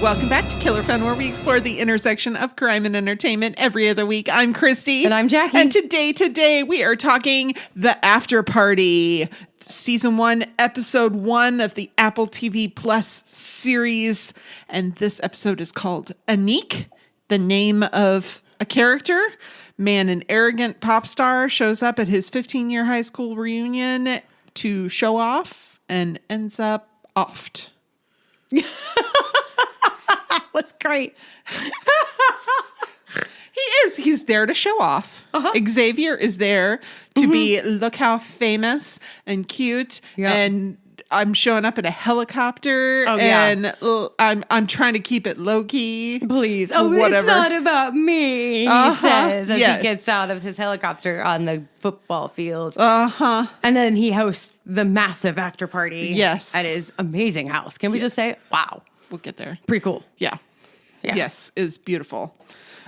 Welcome back to Killer Fun, where we explore the intersection of crime and entertainment every other week. I'm Christy. And I'm Jackie. And today we are talking The Afterparty, Season 1, Episode 1 of the Apple TV Plus series. And this episode is called Anik, the name of a character. Man, an arrogant pop star shows up at his 15-year high school reunion to show off and ends up offed. That's great. He is. He's there to show off. Uh-huh. Xavier is there to be, look how famous and cute. Yeah. And I'm showing up in a helicopter. Oh, and I'm trying to keep it low key. Please. Oh, whatever. It's not about me, he says as he gets out of his helicopter on the football field. Uh-huh. And then he hosts the massive after party. Yes. At his amazing house. Can we just say, wow. We'll get there. Pretty cool. Yeah. Yes, is beautiful.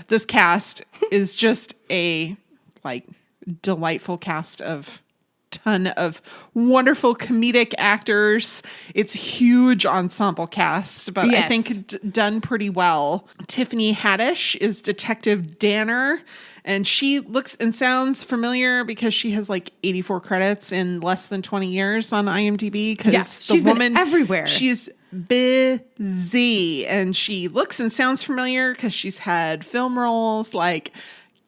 This cast is just a delightful cast of ton of wonderful comedic actors. It's huge ensemble cast, but I think done pretty well. Tiffany Haddish is Detective Danner, and she looks and sounds familiar because she has 84 credits in less than 20 years on IMDb. Because she's been everywhere. She's busy, and she looks and sounds familiar because she's had film roles like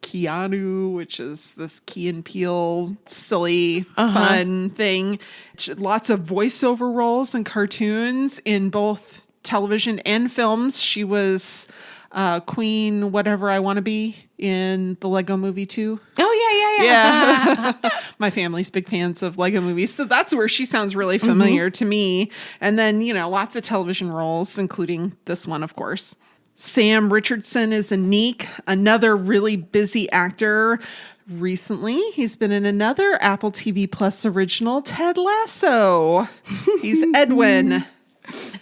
Keanu, which is this Key and Peele silly fun thing. Lots of voiceover roles and cartoons in both television and films. She was Queen Whatever I Want to Be in the Lego Movie 2. Oh, yeah. My family's big fans of Lego movies, so that's where she sounds really familiar to me. And then, lots of television roles, including this one, of course. Sam Richardson is Anik, another really busy actor. Recently, he's been in another Apple TV Plus original, Ted Lasso. He's Edwin.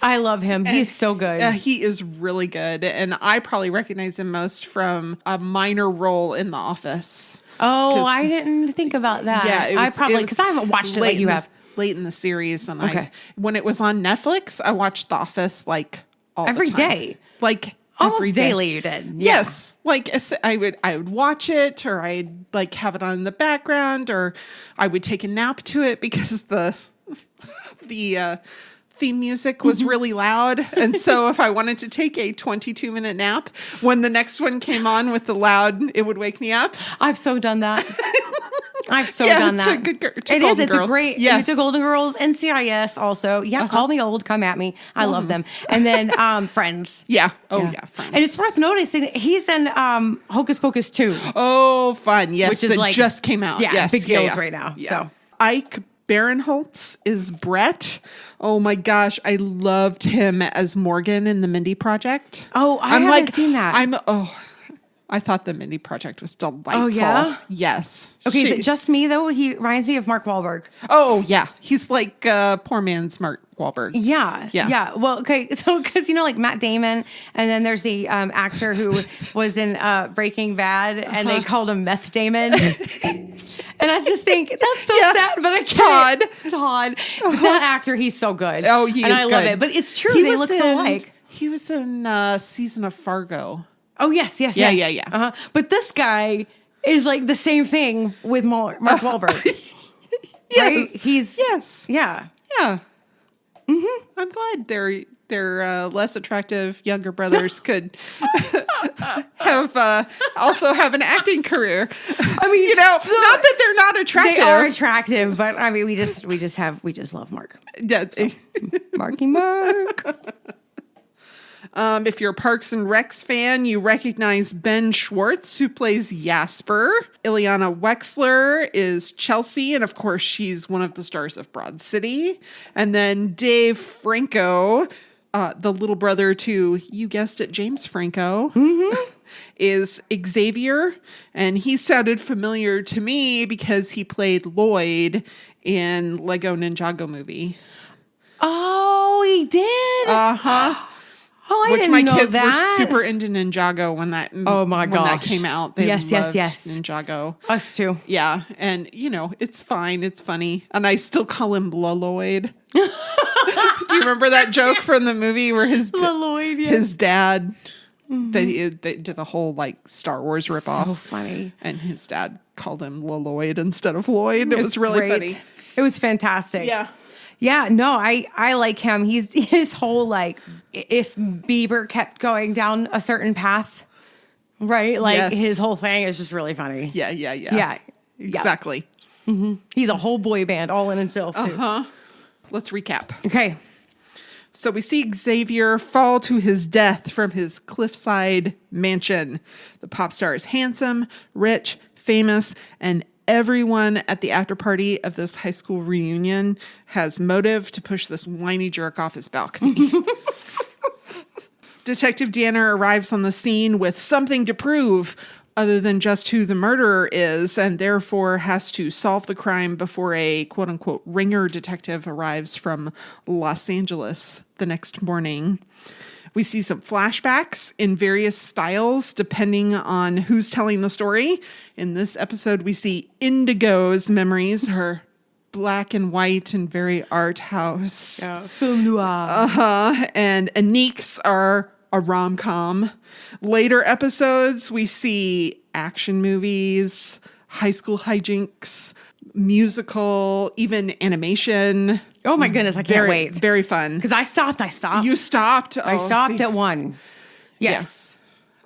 I love him. He's so good. He is really good. And I probably recognize him most from a minor role in The Office. Oh, I didn't think about that. Yeah, I probably, because I haven't watched it like you have. Late in the series. And when it was on Netflix, I watched The Office all every the time. Day. Almost every daily you did. Yeah. Yes. I would watch it, or I'd have it on in the background, or I would take a nap to it because the theme music was really loud. And so if I wanted to take a 22-minute nap, when the next one came on with the loud, it would wake me up. I've so done that. Done that. It is. It's a great. Yes. To Golden Girls, NCIS also. Yeah, call me old. Come at me. I love them. And then Friends. Yeah. Oh yeah. Friends. And it's worth noticing that he's in Hocus Pocus 2. Oh, fun. Yes. Which is just came out. Yeah. Yes. Big deals right now. Yeah. So Ike Barinholtz is Brett. Oh my gosh, I loved him as Morgan in the Mindy Project. Oh, I haven't seen that. I thought the Mindy Project was delightful. Oh yeah? Yes. Okay, is it just me though? He reminds me of Mark Wahlberg. Oh yeah, he's like poor man's Mark Wahlberg. Yeah. Well, okay, so because Matt Damon, and then there's the actor who was in Breaking Bad, and they called him Meth Damon. And I just think that's so sad, but I can't. Todd. But that actor, he's so good. Oh, he is good. And I love it. But it's true, they look so alike. He was in season of Fargo. Oh, yes. Yeah. But this guy is the same thing with Mark Wahlberg. Yes. Right? Yes. Yeah. Yeah. Mm-hmm. I'm glad their less attractive younger brothers could also have an acting career. I mean, not that they're not attractive. They are attractive, but I mean, we just love Mark. Yeah. So, Marky Mark. If you're a Parks and Recs fan, you recognize Ben Schwartz, who plays Jasper. Ileana Wexler is Chelsea, and of course, she's one of the stars of Broad City. And then Dave Franco, the little brother to, you guessed it, James Franco, is Xavier. And he sounded familiar to me because he played Lloyd in Lego Ninjago movie. Oh, he did? Uh-huh. Oh, I which didn't my know kids that. were super into Ninjago when that when that came out. They loved Ninjago. Us too. Yeah, and it's fine, it's funny, and I still call him Loloid. Do you remember that joke from the movie where his dad they did a whole like Star Wars ripoff? So funny. And his dad called him Lloyd instead of Lloyd. It was really funny. It was fantastic. Yeah. Yeah, no, I like him. He's his whole like if Bieber kept going down a certain path, right? Like his whole thing is just really funny. Yeah. Yeah. Exactly. Mm-hmm. He's a whole boy band all in himself too. Let's recap. Okay. So we see Xavier fall to his death from his cliffside mansion. The pop star is handsome, rich, famous, and everyone at the after party of this high school reunion has motive to push this whiny jerk off his balcony. Detective Danner arrives on the scene with something to prove other than just who the murderer is, and therefore has to solve the crime before a quote-unquote ringer detective arrives from Los Angeles the next morning. We see some flashbacks in various styles depending on who's telling the story. In this episode, we see Indigo's memories, her black and white and very art house. Film noir. And Anik's are a rom-com. Later episodes, we see action movies, high school hijinks, musical, even animation. Oh my goodness, I can't wait. Very fun. Because I stopped. You stopped? I stopped at 1. Yes.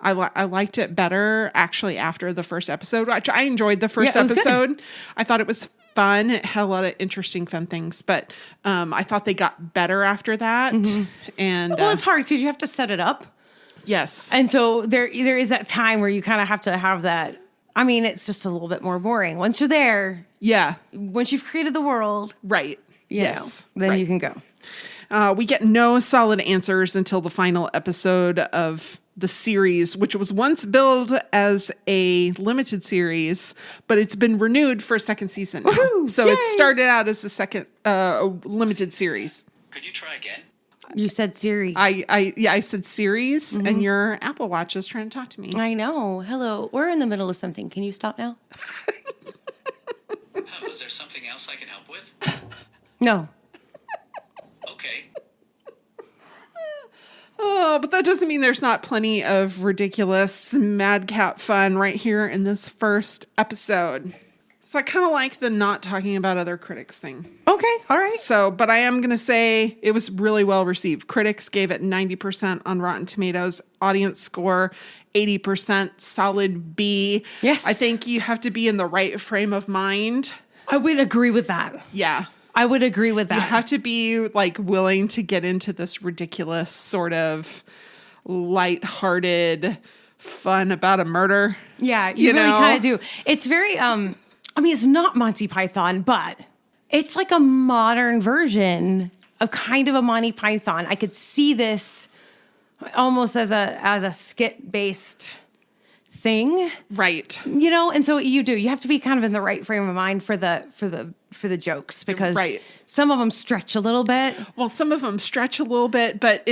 I liked it better actually after the first episode. I enjoyed the first episode. Good. I thought it was fun. It had a lot of interesting, fun things, but I thought they got better after that. Mm-hmm. And it's hard because you have to set it up. Yes. And so there is that time where you kind of have to have that. I mean, it's just a little bit more boring. Once you're there. Yeah. Once you've created the world. Right. Then you can go. We get no solid answers until the final episode of the series, which was once billed as a limited series, but it's been renewed for a second season. So Yay! It started out as a second limited series. Could you try again? You said Siri. I said series, and your Apple Watch is trying to talk to me. I know. Hello. We're in the middle of something. Can you stop now? Was there something else I can help with? No. Okay. Oh, but that doesn't mean there's not plenty of ridiculous madcap fun right here in this first episode. So I kind of like the not talking about other critics thing. Okay, all right. So, but I am going to say it was really well received. Critics gave it 90% on Rotten Tomatoes. Audience score, 80%, solid B. Yes. I think you have to be in the right frame of mind. I would agree with that. Yeah. I would agree with that. You have to be like willing to get into this ridiculous sort of lighthearted fun about a murder. Yeah, you really kind of do. It's very, it's not Monty Python, but it's like a modern version of kind of a Monty Python. I could see this almost as a skit-based thing. Right. And so you have to be kind of in the right frame of mind for the jokes because some of them stretch a little bit. Well, some of them stretch a little bit, but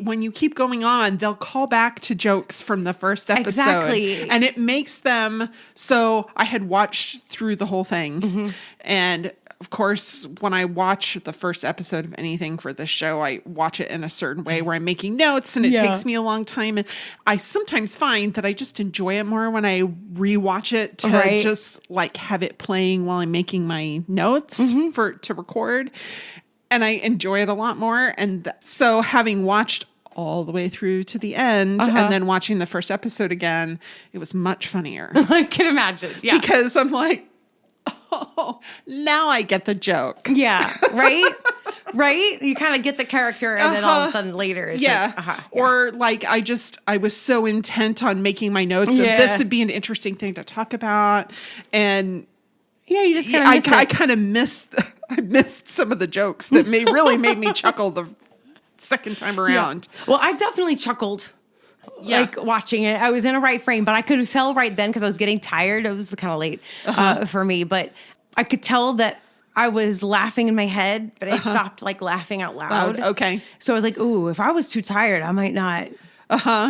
when you keep going on, they'll call back to jokes from the first episode. Exactly. And it makes them so I had watched through the whole thing. And of course, when I watch the first episode of anything for this show, I watch it in a certain way where I'm making notes and it takes me a long time. And I sometimes find that I just enjoy it more when I rewatch it to just like have it playing while I'm making my notes to record. And I enjoy it a lot more. And so having watched all the way through to the end and then watching the first episode again, it was much funnier. I can imagine. Yeah. Because I'm like, oh, now I get the joke. Yeah, right? Right? You kind of get the character and then all of a sudden later it's Or like I was so intent on making my notes of this would be an interesting thing to talk about. And you just kind of miss I kind of missed some of the jokes that really made me chuckle the second time around. Yeah. Well, I definitely chuckled. Like watching it. I was in a right frame, but I could tell right then because I was getting tired. It was kind of late for me, but I could tell that I was laughing in my head, but I stopped like laughing out loud. Okay. So I was like, ooh, if I was too tired, I might not.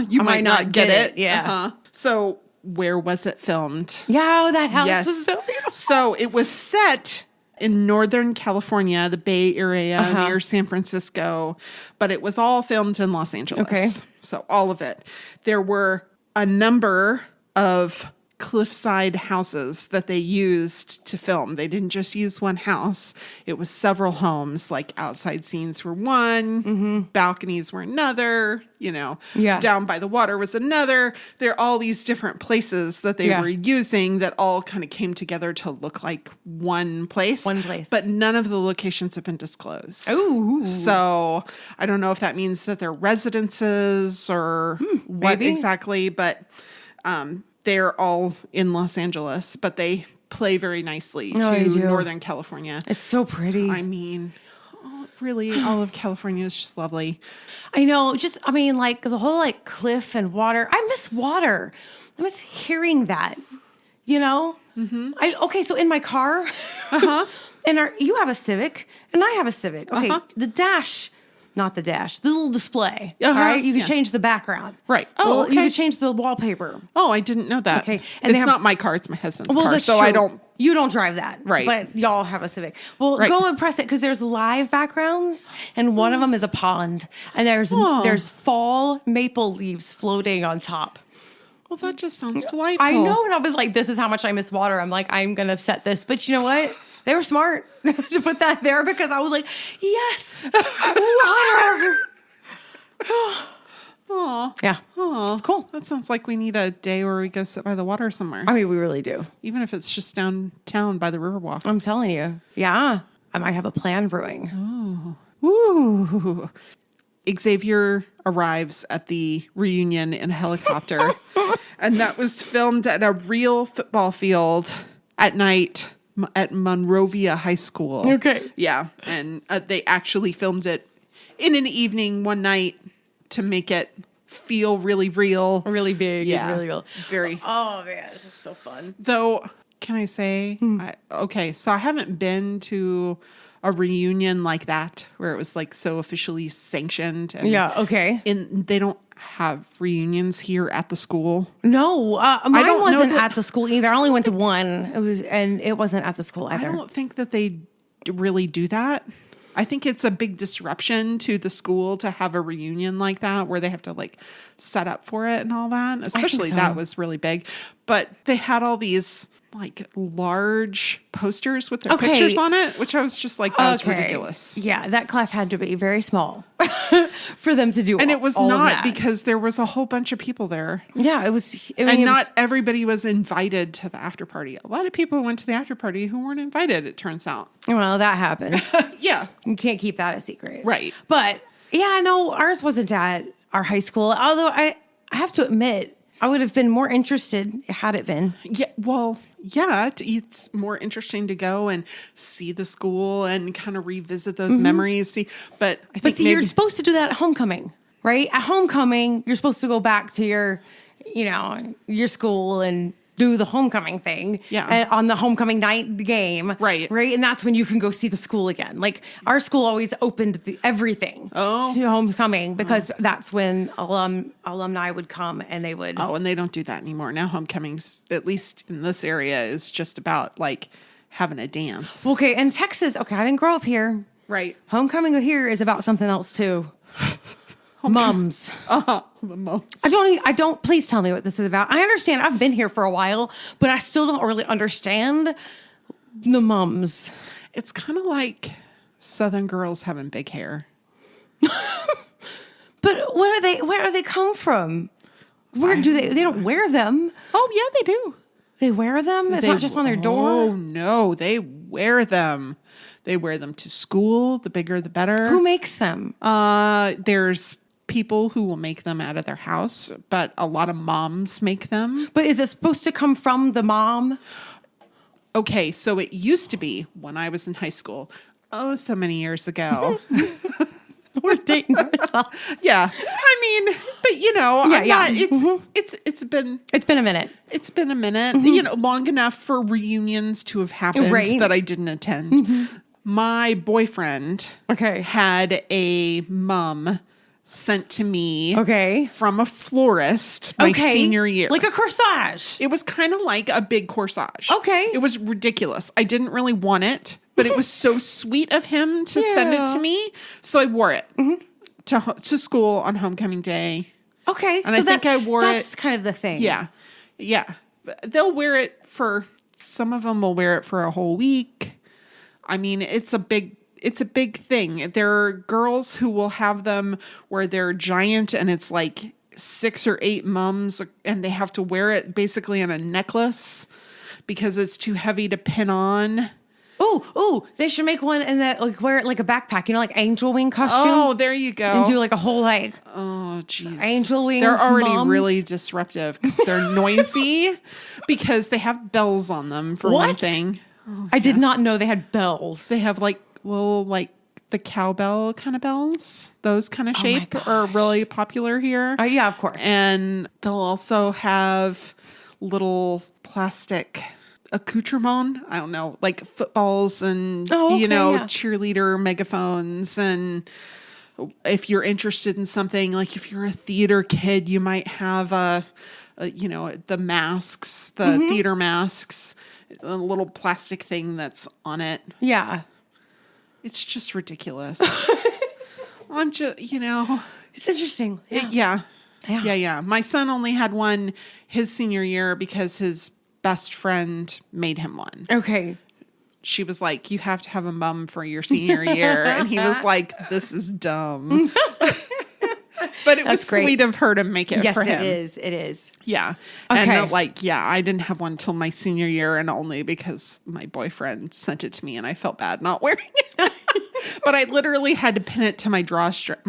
You might not get it. Yeah. So where was it filmed? Yeah, oh, that house was so beautiful. So it was set in Northern California, the Bay Area near San Francisco, but it was all filmed in Los Angeles. Okay. So all of it. There were a number of cliffside houses that they used to film. They didn't just use one house. It was several homes, like outside scenes were one, balconies were another, down by the water was another. There are all these different places that they were using that all kind of came together to look like one place. One place. But none of the locations have been disclosed. Ooh. So I don't know if that means that they're residences or what maybe. exactly, but they're all in Los Angeles, but they play very nicely to Northern California. It's so pretty. I mean, really, all of California is just lovely. I know. Like the whole like cliff and water. I miss water. I miss hearing that. Mm-hmm. Okay, so in my car, and you have a Civic, and I have a Civic. Okay, the dash. Not the dash, the little display. All right, you can change the background. Right. Oh, okay. You can change the wallpaper. Oh, I didn't know that. Okay, and it's not my car; it's my husband's car. That's so true. I don't. You don't drive that, right? But y'all have a Civic. Well, go and press it because there's live backgrounds, and one of them is a pond, and there's fall maple leaves floating on top. Well, that just sounds delightful. I know, and I was like, "This is how much I miss water." I'm like, "I'm gonna set this," but you know what? They were smart to put that there because I was like, "Yes, water." Oh, yeah. Oh, it's cool. That sounds like we need a day where we go sit by the water somewhere. I mean, we really do. Even if it's just downtown by the Riverwalk. I'm telling you. Yeah. I might have a plan brewing. Oh. Ooh. Xavier arrives at the reunion in a helicopter. And that was filmed at a real football field at night at Monrovia High School. Okay. Yeah. And they actually filmed it in an evening one night to make it feel really real. Really big and really real. Very. Oh, man. This is so fun. Though, can I say, so I haven't been to a reunion like that where it was like so officially sanctioned. And okay. They don't have reunions here at the school. No, mine wasn't at the school either. I only went to one. It wasn't at the school either. I don't think that they really do that. I think it's a big disruption to the school to have a reunion like that where they have to like set up for it and all that. Especially that was really big. But they had all these like large posters with their pictures on it, which I was just like, that was ridiculous. Yeah, that class had to be very small for them to do. And it was all not because there was a whole bunch of people there. Yeah, it was. Not everybody was invited to the after party. A lot of people went to the after party who weren't invited, it turns out. Well, that happens. Yeah. You can't keep that a secret. Right. But yeah, no, ours wasn't at our high school. Although I have to admit, I would have been more interested had it been. Yeah, well, yeah, it's more interesting to go and see the school and kind of revisit those memories. But I think you're supposed to do that at homecoming, right? At homecoming, you're supposed to go back to your school and do the homecoming thing. Yeah. On the homecoming night game. Right. Right. And that's when you can go see the school again. Like our school always opened everything to homecoming because that's when alumni would come and they would. Oh, and they don't do that anymore. Now homecomings, at least in this area, is just about like having a dance. Okay. And Texas, I didn't grow up here. Right. Homecoming here is about something else too. Mums. The mums. I don't, please tell me what this is about. I understand I've been here for a while, but I still don't really understand the mums. It's kind of like Southern girls having big hair. But where do they come from? Where do they don't wear them. Oh yeah, they do. They wear them? It's not just on their door? Oh no, they wear them. They wear them to school. The bigger, the better. Who makes them? There's people who will make them out of their house, but a lot of moms make them. But is it supposed to come from the mom? Okay, so it used to be when I was in high school. Oh, so many years ago. We're dating ourselves. Yeah. I mean, but it's been a minute. It's been a minute, long enough for reunions to have happened that I didn't attend. My boyfriend had a mum sent to me from a florist my senior year. Like a corsage. It was kind of like a big corsage. Okay. It was ridiculous. I didn't really want it, but it was so sweet of him to send it to me. So I wore it to school on homecoming day. Okay. And so I think I wore it. That's kind of the thing. Yeah. Yeah. They'll wear it some of them will wear it for a whole week. I mean, it's a big thing. There are girls who will have them where they're giant and it's like 6 or 8 mums and they have to wear it basically on a necklace because it's too heavy to pin on. Oh, they should make one and that wear it like a backpack, like angel wing costume. Oh, there you go. And do like a whole oh, geez. Angel wing. They're already mums. really disruptive because they're noisy because they have bells on them for one thing. Oh, I did not know they had bells. They have little the cowbell kind of bells. Those kind of shape are really popular here. Yeah, of course. And they'll also have little plastic accoutrement. I don't know, like footballs and cheerleader megaphones. And if you're interested in something, like if you're a theater kid, you might have the masks, the theater masks. A little plastic thing that's on it. Yeah. It's just ridiculous. I'm just, It's interesting. Yeah. My son only had one his senior year because his best friend made him one. Okay. She was like, you have to have a mum for your senior year. And he was like, this is dumb. But it was sweet of her to make it for him. Yes, it is. Yeah. Okay. And I didn't have one till my senior year and only because my boyfriend sent it to me and I felt bad not wearing it. But I literally had to pin it to my bra strap.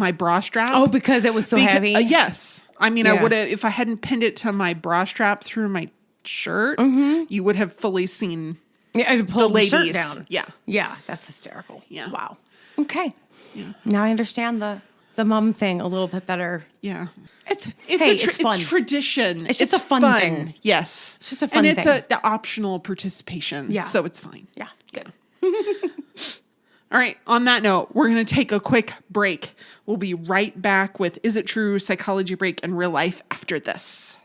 Oh, because it was so heavy? Yes. I mean, I would have, if I hadn't pinned it to my bra strap through my shirt, you would have fully seen the ladies. Shirt down. Yeah. Yeah, that's hysterical. Yeah. Wow. Okay. Yeah. Now I understand the mum thing a little bit better. Yeah. It's fun. It's tradition. It's just a fun thing. Yes. It's just a fun thing. And it's an optional participation. Yeah. So it's fine. Yeah. Good. All right. On that note, we're going to take a quick break. We'll be right back with Is It True? Psychology Break and Real Life after this.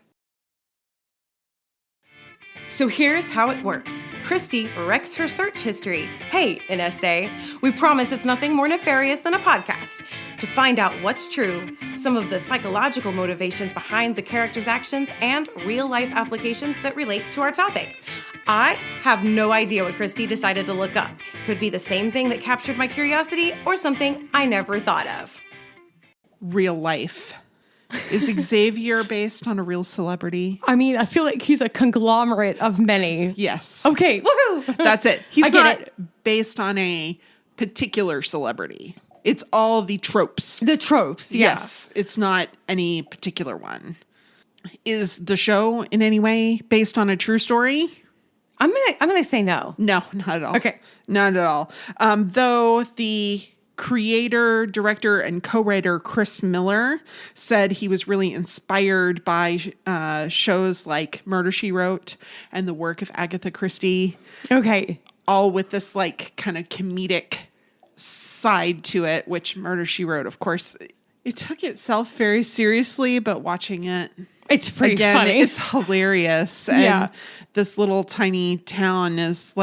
So here's how it works. Christy wrecks her search history. Hey, an essay. We promise it's nothing more nefarious than a podcast. To find out what's true, some of the psychological motivations behind the characters' actions, and real-life applications that relate to our topic. I have no idea what Christy decided to look up. Could be the same thing that captured my curiosity or something I never thought of. Real life. Is Xavier based on a real celebrity? I mean, I feel like he's a conglomerate of many. Yes. Okay. Woohoo! That's it. He's not based on a particular celebrity. It's all the tropes. The tropes, yeah. Yes. It's not any particular one. Is the show in any way based on a true story? I'm gonna say no. No, not at all. Okay. Not at all. Though the creator, director, and co-writer Chris Miller said he was really inspired by shows like Murder, She Wrote and the work of Agatha Christie. Okay. All with this kind of comedic side to it, which Murder, She Wrote, of course, it took itself very seriously, but watching it, it's pretty funny. It's hilarious. And this little tiny town is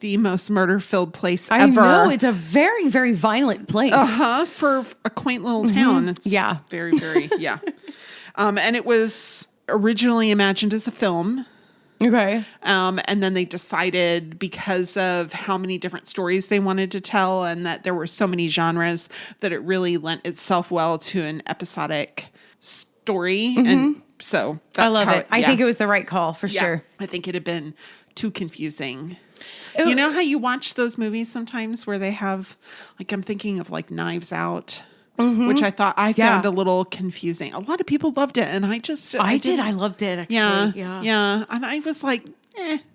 the most murder-filled place ever. I know, it's a very, very violent place. For a quaint little town. It's very, very, and it was originally imagined as a film. Okay. And then they decided because of how many different stories they wanted to tell and that there were so many genres that it really lent itself well to an episodic story. And so that's I love it. I think it was the right call for sure. I think it had been too confusing. You know how you watch those movies sometimes where they have, I'm thinking of Knives Out, which I found a little confusing. A lot of people loved it, and I did. I loved it, actually. Yeah. And I was like,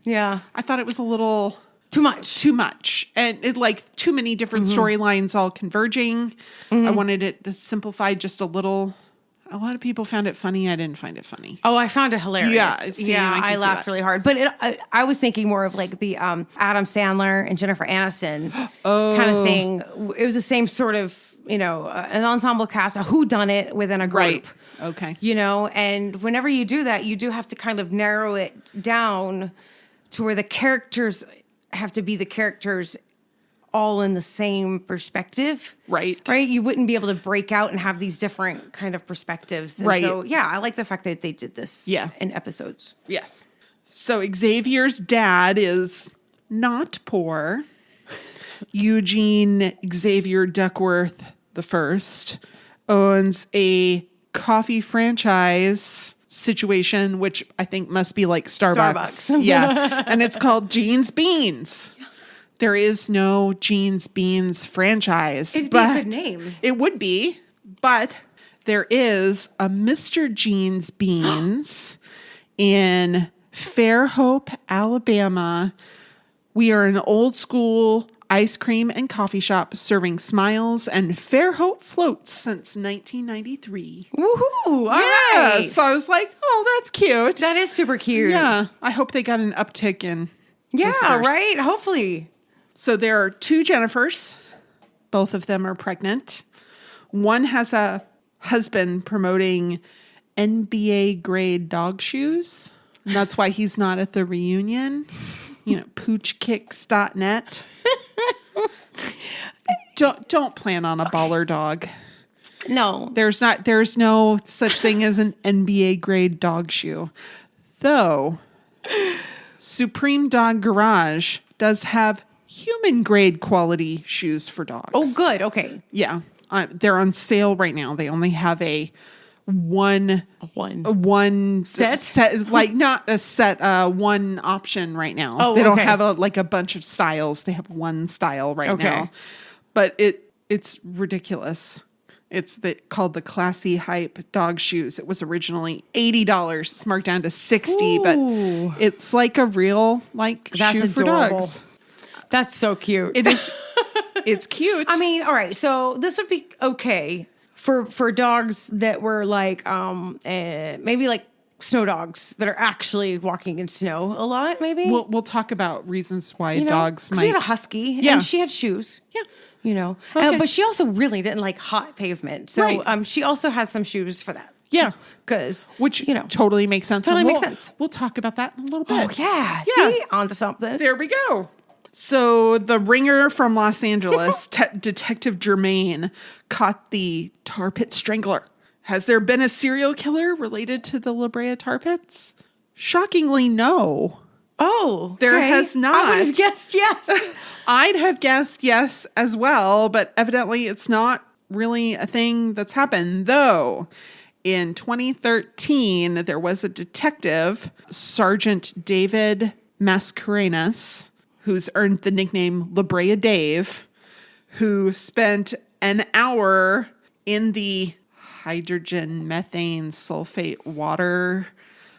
Yeah. I thought it was a little Too much. And it like too many different storylines all converging. I wanted it to simplify just a little. A lot of people found it funny. I didn't find it funny. Oh, I found it hilarious. Yeah, I laughed really hard. But I was thinking more of like the Adam Sandler and Jennifer Aniston kind of thing. It was the same sort of, an ensemble cast, a whodunit within a group. Right. Okay. And whenever you do that, you do have to kind of narrow it down to where the characters have to be the characters all in the same perspective. Right. You wouldn't be able to break out and have these different kind of perspectives. And so, I like the fact that they did this in episodes. Yes. So Xavier's dad is not poor. Eugene Xavier Duckworth I owns a coffee franchise situation, which I think must be like Starbucks. Yeah. And it's called Gene's Beans. There is no Gene's Beans franchise. It'd be a good name. It would be, but there is a Mr. Gene's Beans in Fairhope, Alabama. We are an old school ice cream and coffee shop serving smiles and Fairhope floats since 1993. Woohoo! All right. So I was like, oh, that's cute. That is super cute. Yeah. I hope they got an uptick in listeners. right? Hopefully. So there are two Jennifers. Both of them are pregnant. One has a husband promoting NBA grade dog shoes. And that's why he's not at the reunion. Poochkicks.net. Don't plan on a baller dog. No. There's no such thing as an NBA grade dog shoe. Though Supreme Dog Garage does have human grade quality shoes for dogs. Oh, good. Okay. Yeah. They're on sale right now. They only have a one set, like not a set, one option right now. Oh, they don't okay. have a bunch of styles. They have one style right now, but it's ridiculous. It's called the Classy Hype dog shoes. It was originally $80. It's marked down to $60, but it's like a real shoe for dogs. That's so cute. It is. It's cute. I mean, all right. So this would be okay for dogs that were like maybe like snow dogs that are actually walking in snow a lot. Maybe we'll talk about reasons why dogs might. We had a husky, and she had shoes. Yeah, okay. But she also really didn't like hot pavement. So she also has some shoes for that. Yeah, which totally makes sense. Totally makes sense. We'll talk about that in a little bit. Oh yeah. See, onto something. There we go. So the ringer from Los Angeles, Detective Germain, caught the tar pit strangler. Has there been a serial killer related to the La Brea tar pits? Shockingly, no. Oh, there has not. I would have guessed yes. I'd have guessed yes as well, but evidently it's not really a thing that's happened. Though in 2013, there was a detective, Sergeant David Mascarenas, who's earned the nickname La Brea Dave, who spent an hour in the hydrogen methane sulfate water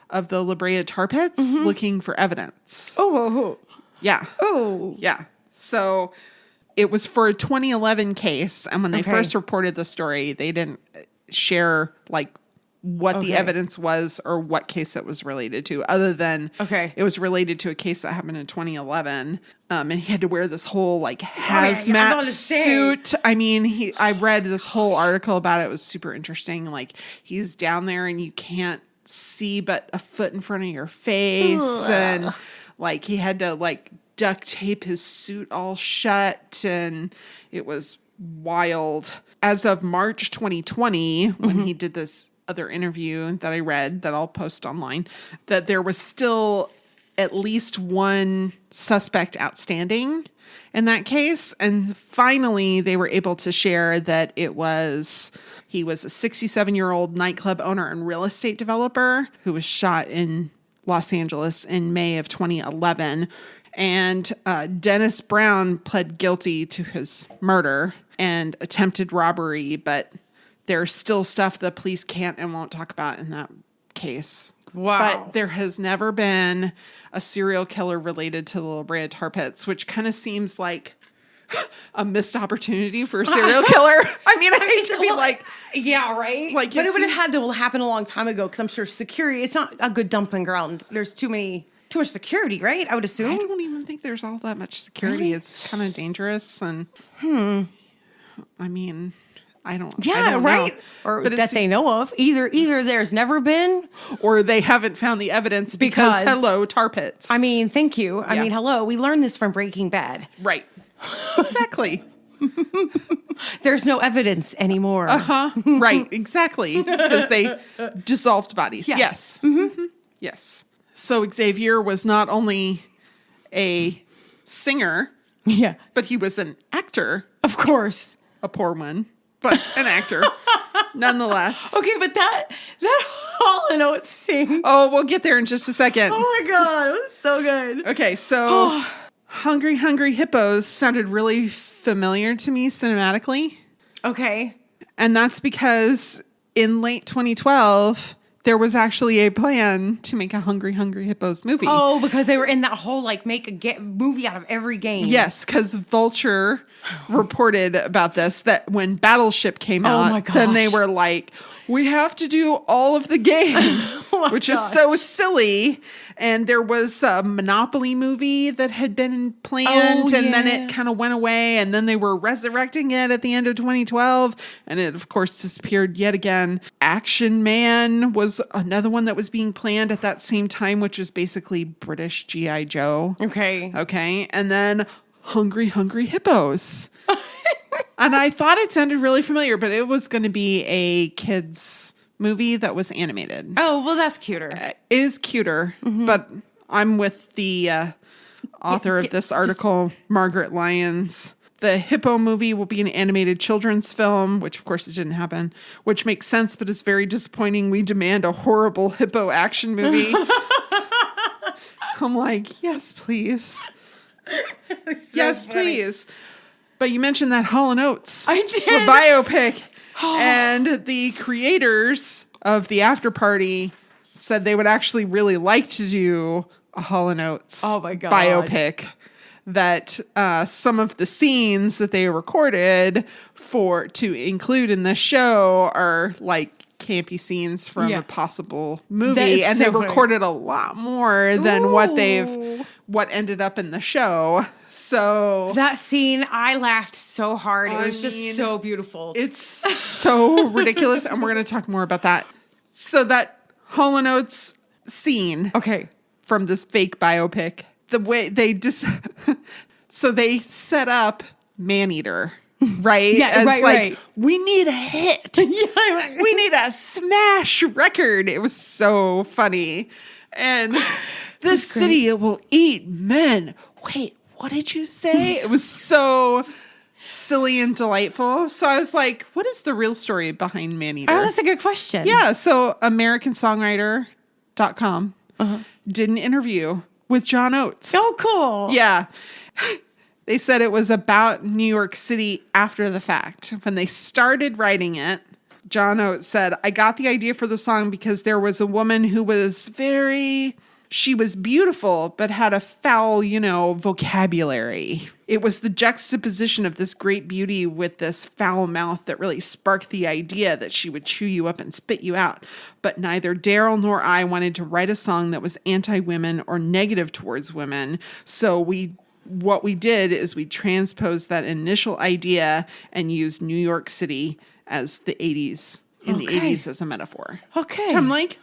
of the La Brea tar pits looking for evidence. Oh. Yeah. Oh. Yeah. So it was for a 2011 case. And when they first reported the story, they didn't share what the evidence was or what case it was related to, other than it was related to a case that happened in 2011. And he had to wear this whole hazmat suit. I mean, I read this whole article about it. It was super interesting. He's down there and you can't see but a foot in front of your face. Ugh. And he had to duct tape his suit all shut. And it was wild. As of March 2020, when he did this other interview that I read that I'll post online, that there was still at least one suspect outstanding in that case. And finally, they were able to share that he was a 67-year-old nightclub owner and real estate developer who was shot in Los Angeles in May of 2011. And Dennis Brown pled guilty to his murder and attempted robbery, but there's still stuff the police can't and won't talk about in that case. Wow. But there has never been a serial killer related to the La Brea Tar Pits, which kind of seems like a missed opportunity for a serial killer. I mean, I hate to be like... Yeah, right? Like, but it would have had to happen a long time ago because I'm sure security, it's not a good dumping ground. There's too much security, right? I would assume. I don't even think there's all that much security. Really? It's kind of dangerous. And I mean, I don't right. know. Or But that they know of. Either there's never been. Or they haven't found the evidence because hello, tar pits. I mean, thank you. I Yeah. mean, hello. We learned this from Breaking Bad. Right. Exactly. There's no evidence anymore. Right. Exactly. Because they dissolved bodies. Yes. Yes. So Xavier was not only a singer, Yeah. but he was an actor. Of course. A poor one, but an actor nonetheless. Okay, but that Hall & Oates sing. Oh, we'll get there in just a second. Oh my God, it was so good. Okay, so Hungry Hungry Hippos sounded really familiar to me cinematically. Okay. And that's because in late 2012, there was actually a plan to make a Hungry Hungry Hippos movie. Oh, because they were in that whole make a movie out of every game. Yes, because Vulture reported about this, that when Battleship came out, my then they gosh. were like, we have to do all of the games, which is so silly. And there was a Monopoly movie that had been planned, and then it kind of went away, and then they were resurrecting it at the end of 2012, and it, of course, disappeared yet again. Action Man was another one that was being planned at that same time, which is basically British G.I. Joe. Okay. And then Hungry Hungry Hippos. And I thought it sounded really familiar, but it was going to be a kids movie that was animated. Oh, well, that's cuter. Is cuter, but I'm with the author of this article, Margaret Lyons. The Hippo movie will be an animated children's film, which of course it didn't happen, which makes sense, but is very disappointing. We demand a horrible hippo action movie. I'm like, yes, please. Yes, please. But you mentioned that Hall & Oates. I did. The biopic. And the creators of the Afterparty said they would actually really like to do a Hall & Oates biopic. That some of the scenes that they recorded to include in the show are like campy scenes from a possible movie, and they recorded a lot more than what ended up in the show. So that scene, I laughed so hard. It was just so beautiful. It's so ridiculous, and we're going to talk more about that. So that Hall & Oates scene, from this fake biopic, the way they so they set up Maneater, right? Right. We need a hit. We need a smash record. It was so funny. And this city will eat men. Wait, what did you say? It was so silly and delightful. So I was like, what is the real story behind Maneater? Oh, that's a good question. Yeah. So AmericanSongwriter.com did an interview with John Oates. Oh, cool. Yeah. They said it was about New York City after the fact. When they started writing it, John Oates said, I got the idea for the song because there was a woman who was she was beautiful, but had a foul, vocabulary. It was the juxtaposition of this great beauty with this foul mouth that really sparked the idea that she would chew you up and spit you out. But neither Daryl nor I wanted to write a song that was anti-women or negative towards women. So what we did is we transposed that initial idea and used New York City as the 80s, in the 80s as a metaphor. Okay. So I'm like,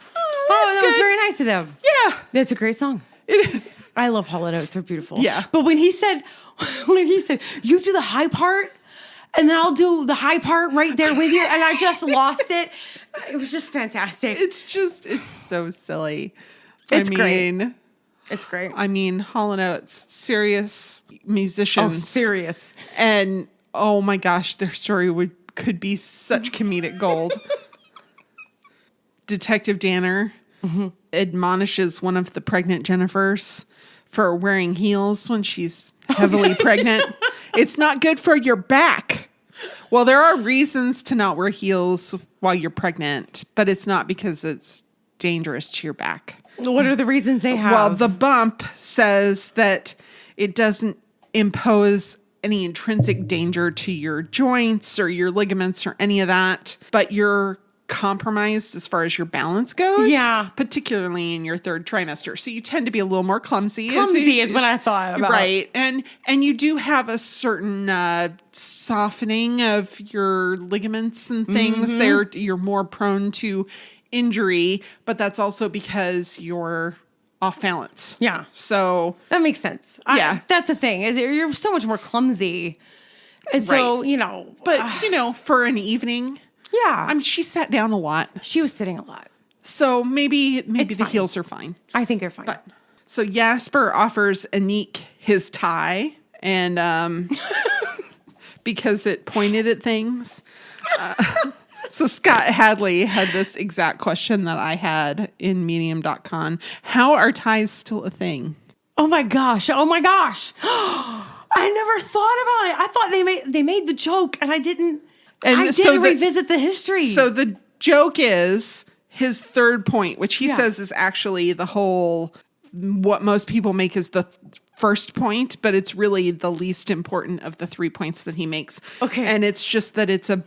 that was very nice of them. Yeah. That's a great song. I love Hall & Oates. They're beautiful. Yeah. But when he said, you do the high part, and then I'll do the high part right there with you, and I just lost it. It was just fantastic. It's so silly. It's great. It's great. I mean, Hall & Oates, serious musicians. Oh, serious. And oh my gosh, their story could be such comedic gold. Detective Danner admonishes one of the pregnant Jennifers for wearing heels when she's heavily pregnant. It's not good for your back. Well, there are reasons to not wear heels while you're pregnant, but it's not because it's dangerous to your back. What are the reasons they have? Well, the bump says that it doesn't impose any intrinsic danger to your joints or your ligaments or any of that, but you're compromised as far as your balance goes. Yeah. Particularly in your third trimester. So you tend to be a little more clumsy. Clumsy is what I thought about. Right. And you do have a certain softening of your ligaments and things. You're more prone to injury, but that's also because you're off balance. Yeah. So that makes sense. Yeah. That's the thing, is you're so much more clumsy. And so, right. But, for an evening. Yeah. I mean, she sat down a lot. She was sitting a lot. So maybe the fine. heels are fine. I think they're fine. But so Jasper offers Anik his tie, and because it pointed at things. So Scott Hadley had this exact question that I had in medium.com. How are ties still a thing? Oh my gosh. I never thought about it. I thought they made the joke, and I didn't revisit the history. So the joke is his third point, which he says is actually the whole, what most people make is the first point, but it's really the least important of the 3 points that he makes. Okay. And it's just that it's a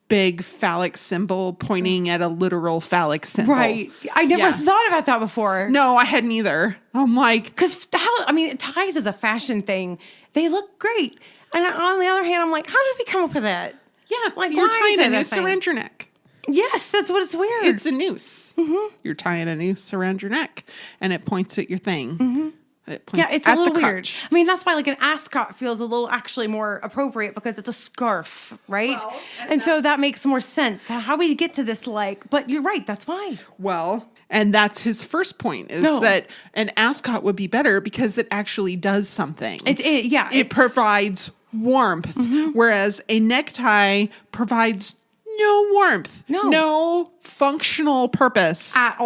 big phallic symbol pointing at a literal phallic symbol. Right. I never thought about that before. No, I hadn't either. I'm like, because ties is a fashion thing. They look great. And on the other hand, I'm like, how did we come up with that? yeah, Like, you're why tying is a it a noose thing? around your neck. Yes, that's what it's weird. It's a noose. Mm-hmm. You're tying a noose around your neck, and it points at your thing. Mm-hmm. It points it's at a little the weird. crotch. I mean, that's why like an ascot feels a little actually more appropriate because it's a scarf, right? Well, and so that makes more sense. How we get to this, but you're right. That's why. Well, and that's his first point is that an ascot would be better because it actually does something. It provides warmth, whereas a necktie provides no warmth, no functional purpose At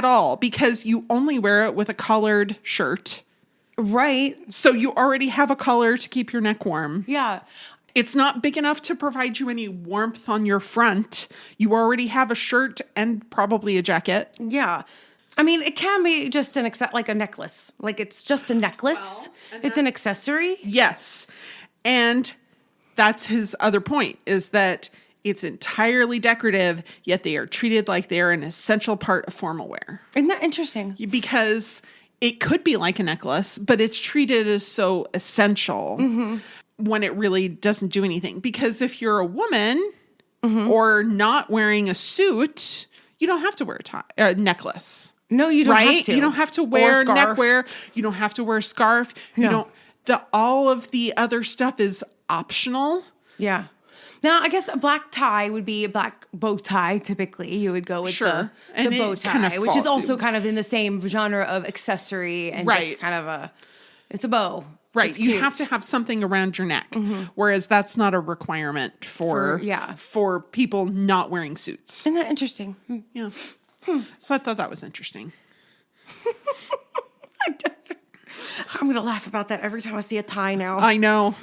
all, because you only wear it with a collared shirt. Right. So you already have a collar to keep your neck warm. Yeah. It's not big enough to provide you any warmth on your front. You already have a shirt and probably a jacket. Yeah. I mean, it can be just like a necklace. Like it's just a necklace. It's an accessory. Yes. And that's his other point is that it's entirely decorative, yet they are treated like they are an essential part of formal wear. Isn't that interesting? Because it could be like a necklace, but it's treated as so essential when it really doesn't do anything. Because if you're a woman or not wearing a suit, you don't have to wear a necklace. No, you don't have to. You don't have to wear neckwear. You don't have to wear a scarf. Yeah. All of the other stuff is optional. Yeah. Now, I guess a black tie would be a black bow tie. Typically, you would go with the bow tie, which is also kind of in the same genre of accessory and just kind of it's a bow. Right. You have to have something around your neck, whereas that's not a requirement for people not wearing suits. Isn't that interesting? Yeah. So I thought that was interesting. I'm going to laugh about that every time I see a tie now. I know.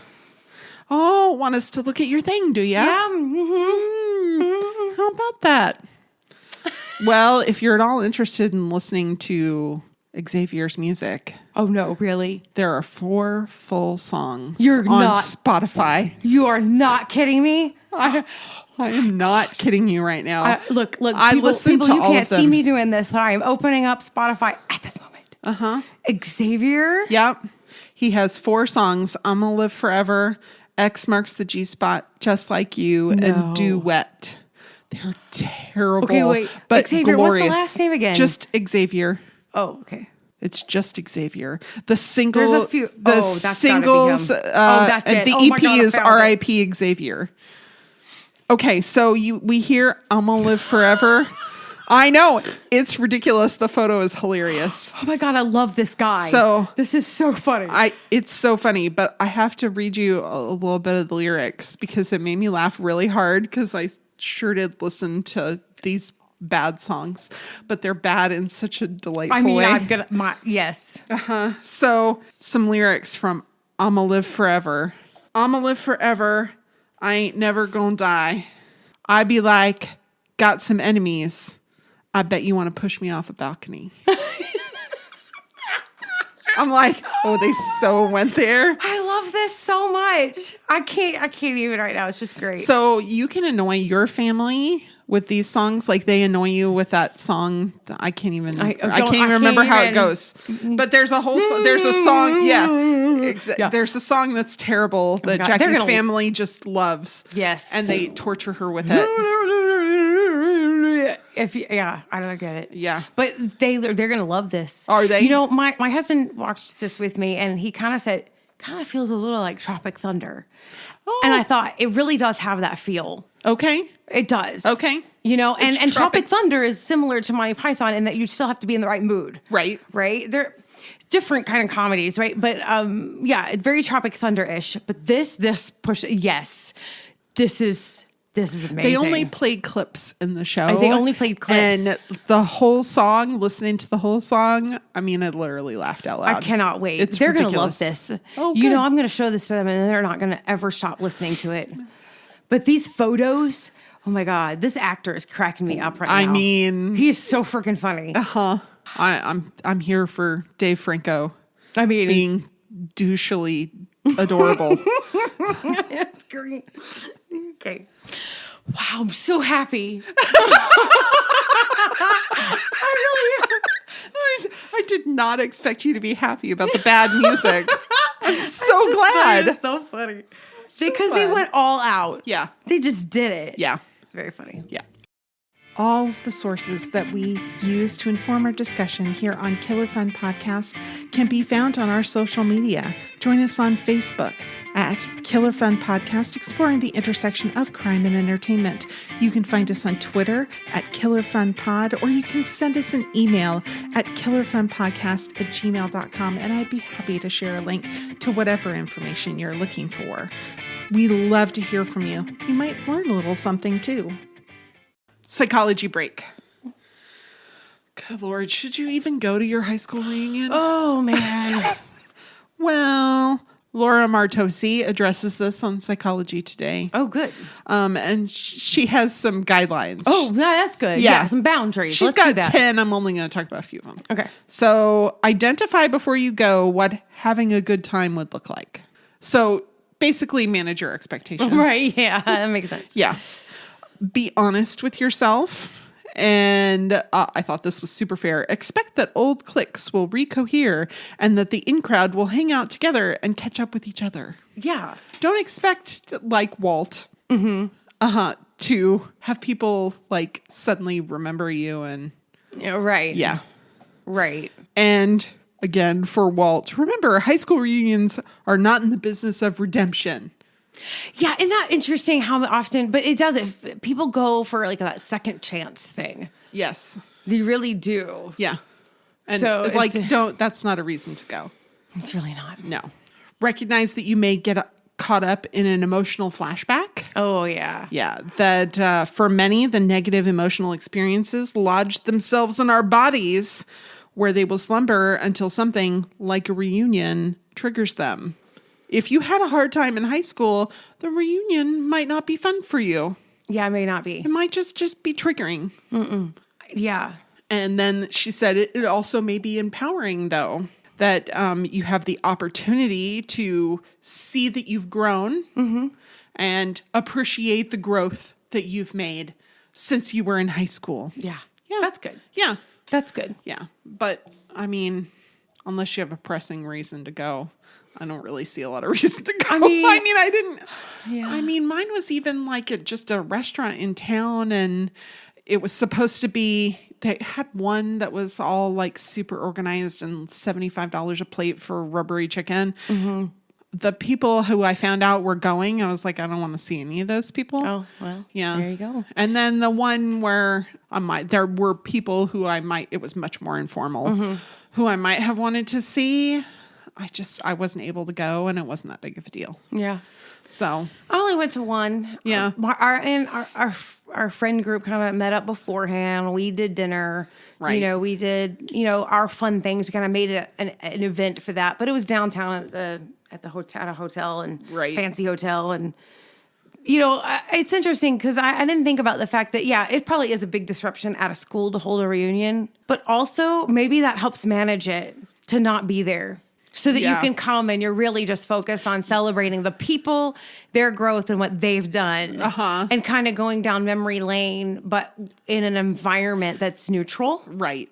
Oh, want us to look at your thing, do you? Yeah. How about that? Well, if you're at all interested in listening to Xavier's music. Oh, no, really? There are 4 full songs on Spotify. You are not kidding me? I am not kidding you right now. Look, I listen to you all can't of them. see me doing this, but I am opening up Spotify at this moment. Xavier? Yep. He has 4 songs. I'ma Live Forever, X Marks the G-Spot, Just Like You, and Duet. They're terrible. Okay, wait. But Xavier, glorious. what's the last name again? Just Xavier. Oh, okay. It's just Xavier. The single, There's a few. that's singles, gotta be him. That's and it. the Oh my EP God, I is found it. R.I.P. Xavier. Okay, so we hear I'ma Live Forever. I know. It's ridiculous. The photo is hilarious. Oh my God, I love this guy. So this is so funny. It's so funny, but I have to read you a little bit of the lyrics because it made me laugh really hard because I sure did listen to these bad songs, but they're bad in such a delightful way. I'm gonna, yes. So some lyrics from I'ma Live Forever. I'ma live forever. I ain't never gonna die. I be like, got some enemies. I bet you want to push me off a balcony. I'm like, oh, they so went there. I love this so much. I can't even right now. It's just great. So you can annoy your family with these songs, like they annoy you with that song. I can't even remember how it goes. But there's a song. Yeah, there's a song that's terrible that Jackie's family just loves. Yes, and they torture her with it. I don't get it. Yeah, but they're gonna love this. Are they? You know, my husband watched this with me, and he kind of said, kind of feels a little like Tropic Thunder. Oh. And I thought it really does have that feel. Okay. It does. Okay. You know, and Tropic Thunder is similar to Monty Python in that you still have to be in the right mood. Right. Right. They're different kind of comedies, right? But very Tropic Thunder-ish. But this push, yes, this is amazing. They only played clips in the show. They only played clips. And the whole song, listening to the whole song, I mean, I literally laughed out loud. I cannot wait. They're going to love this. Oh, you know, I'm going to show this to them and they're not going to ever stop listening to it. But these photos, oh my God, this actor is cracking me up right now. I mean, he's so freaking funny. I'm here for Dave Franco. I mean, being douchily adorable. That's great. Okay. Wow, I'm so happy. I did not expect you to be happy about the bad music. I'm so glad. It's so funny. Because they went all out. Yeah. They just did it. Yeah. It's very funny. Yeah. All of the sources that we use to inform our discussion here on Killer Fun Podcast can be found on our social media. Join us on Facebook at Killer Fun Podcast, exploring the intersection of crime and entertainment. You can find us on Twitter at Killer Fun Pod, or you can send us an email at killerfunpodcast@gmail.com, and I'd be happy to share a link to whatever information you're looking for. We love to hear from you. You might learn a little something too. Psychology break. Good Lord, should you even go to your high school reunion? Oh, man. Well, Laura Martosi addresses this on Psychology Today. Oh, good. And she has some guidelines. Oh, no, that's good. Yeah, some boundaries. She's got 10. I'm only going to talk about a few of them. Okay. So identify before you go what having a good time would look like. So basically manage your expectations. Right, yeah, that makes sense. Yeah. Be honest with yourself. And I thought this was super fair. Expect that old cliques will recohere and that the in crowd will hang out together and catch up with each other. Yeah. Don't expect, like Walt, to have people like suddenly remember you and. Yeah, right. Yeah. Right. And again, for Walt, remember, high school reunions are not in the business of redemption. Yeah, isn't that interesting how often, but it does it. People go for like that second chance thing. Yes. They really do. Yeah. And so like, that's not a reason to go. It's really not. No. Recognize that you may get caught up in an emotional flashback. Oh, yeah. Yeah. That for many, the negative emotional experiences lodge themselves in our bodies where they will slumber until something like a reunion triggers them. If you had a hard time in high school, the reunion might not be fun for you. Yeah, it may not be. It might just be triggering. Yeah. And then she said it also may be empowering, though, that you have the opportunity to see that you've grown and appreciate the growth that you've made since you were in high school. Yeah. Yeah. That's good. Yeah. That's good. Yeah. But, I mean, unless you have a pressing reason to go, I don't really see a lot of reason to go. I didn't. Yeah. I mean, mine was even like at just a restaurant in town, and it was supposed to be. They had one that was all like super organized and $75 a plate for rubbery chicken. The people who I found out were going, I was like, I don't want to see any of those people. Oh, well, yeah. There you go. And then the one where there were people who it was much more informal, who I might have wanted to see. I wasn't able to go, and it wasn't that big of a deal. Yeah. So I only went to one. Yeah. Our friend group kind of met up beforehand. We did dinner. Right. You know, we did, our fun things. We kind of made it an event for that. But it was downtown at a hotel and fancy hotel. And It's interesting because I didn't think about the fact that, it probably is a big disruption at a school to hold a reunion, but also maybe that helps manage it to not be there so that you can come and you're really just focused on celebrating the people, their growth and what they've done and kind of going down memory lane, but in an environment that's neutral. Right.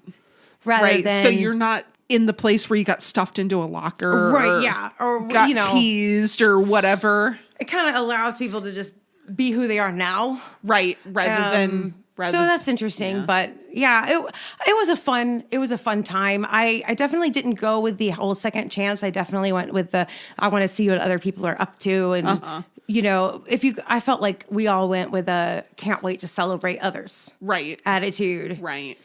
Rather than. So you're not in the place where you got stuffed into a locker. Right. Or got teased or whatever. It kind of allows people to just be who they are now. Right. Rather than. So that's interesting, but it was a fun time. I definitely didn't go with the whole second chance. I definitely went with I want to see what other people are up to. And, I felt like we all went with a can't wait to celebrate others. Right. Attitude. Right.